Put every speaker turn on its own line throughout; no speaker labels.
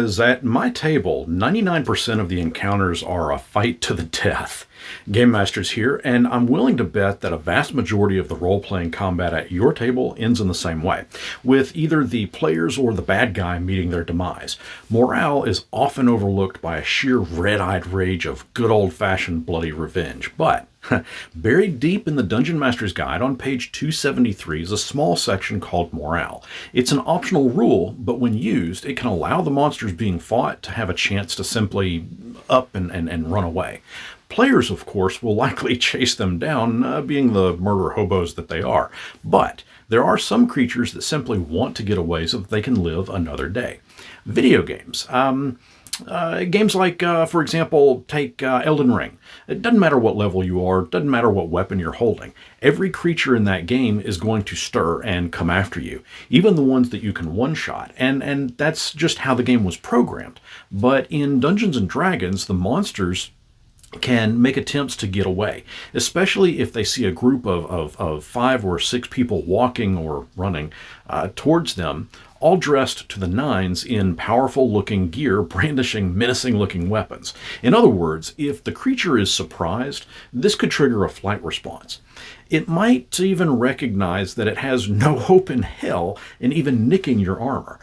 Is at my table, 99% of the encounters are a fight to the death. GameMasters here, and I'm willing to bet that a vast majority of the role-playing combat at your table ends in the same way, with either the players or the bad guy meeting their demise. Morale is often overlooked by a sheer red-eyed rage of good old-fashioned bloody revenge, but buried deep in the Dungeon Master's Guide on page 273 is a small section called Morale. It's an optional rule, but when used, it can allow the monsters being fought to have a chance to simply up and run away. Players, of course, will likely chase them down, being the murder hobos that they are, but there are some creatures that simply want to get away so that they can live another day. Video games. Games like, for example, take Elden Ring. It doesn't matter what level you are, doesn't matter what weapon you're holding. Every creature in that game is going to stir and come after you, even the ones that you can one-shot, and that's just how the game was programmed. But in Dungeons & Dragons, the monsters can make attempts to get away, especially if they see a group of 5 or 6 people walking or running towards them, all dressed to the nines in powerful-looking gear, brandishing menacing-looking weapons. In other words, if the creature is surprised, this could trigger a flight response. It might even recognize that it has no hope in hell in even nicking your armor.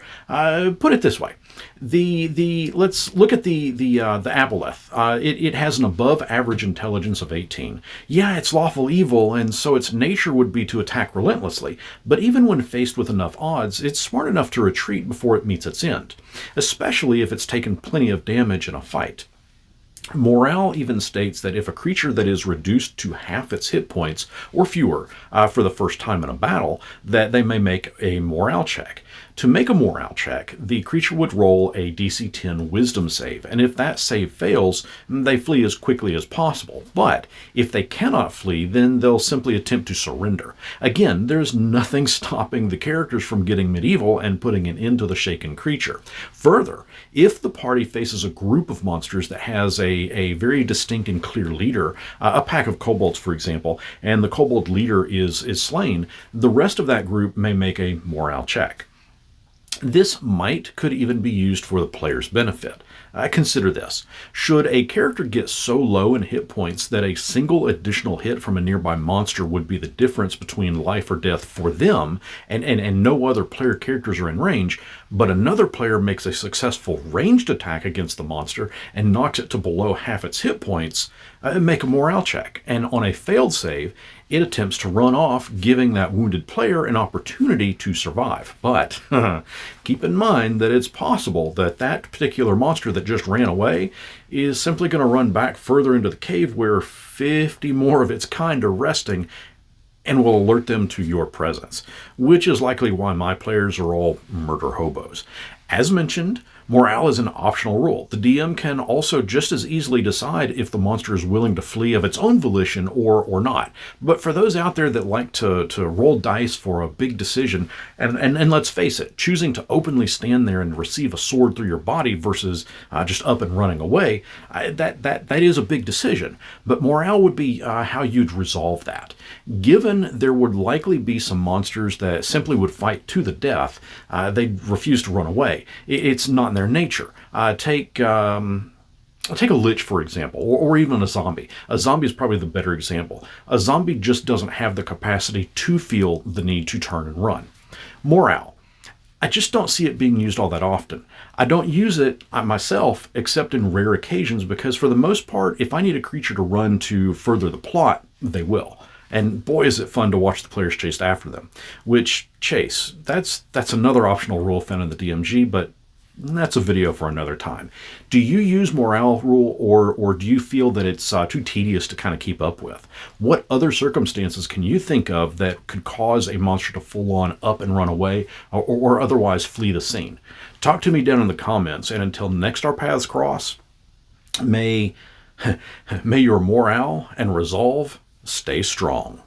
Put it this way. Let's look at the aboleth. It has an above-average intelligence of 18. Yeah, it's lawful evil, and so its nature would be to attack relentlessly. But even when faced with enough odds, it's smart enough to retreat before it meets its end, especially if it's taken plenty of damage in a fight. Morale even states that if a creature that is reduced to half its hit points or fewer for the first time in a battle, that they may make a morale check. To make a morale check, the creature would roll a DC 10 wisdom save, and if that save fails, they flee as quickly as possible. But if they cannot flee, then they'll simply attempt to surrender. Again, there's nothing stopping the characters from getting medieval and putting an end to the shaken creature. Further, if the party faces a group of monsters that has a very distinct and clear leader, a pack of kobolds, for example, and the kobold leader is slain, the rest of that group may make a morale check. This could even be used for the player's benefit. Consider this. Should a character get so low in hit points that a single additional hit from a nearby monster would be the difference between life or death for them, and no other player characters are in range, but another player makes a successful ranged attack against the monster and knocks it to below half its hit points, make a morale check, and on a failed save, it attempts to run off, giving that wounded player an opportunity to survive. But keep in mind that it's possible that that particular monster that just ran away is simply going to run back further into the cave where 50 more of its kind are resting and will alert them to your presence, which is likely why my players are all murder hobos. As mentioned, morale is an optional rule. The DM can also just as easily decide if the monster is willing to flee of its own volition or not. But for those out there that like to roll dice for a big decision, and let's face it, choosing to openly stand there and receive a sword through your body versus just up and running away, that is a big decision. But morale would be how you'd resolve that. Given there would likely be some monsters that simply would fight to the death, they'd refuse to run away. It's not in their nature. Take a lich, for example, or even a zombie. A zombie is probably the better example. A zombie just doesn't have the capacity to feel the need to turn and run. Morale. I just don't see it being used all that often. I don't use it myself except in rare occasions because for the most part, if I need a creature to run to further the plot, they will. And boy, is it fun to watch the players chase after them. Which, chase, that's another optional rule found in the DMG, but that's a video for another time. Do you use morale rule, or do you feel that it's too tedious to kind of keep up with? What other circumstances can you think of that could cause a monster to full-on up and run away, or otherwise flee the scene? Talk to me down in the comments, and until next our paths cross, may your morale and resolve stay strong.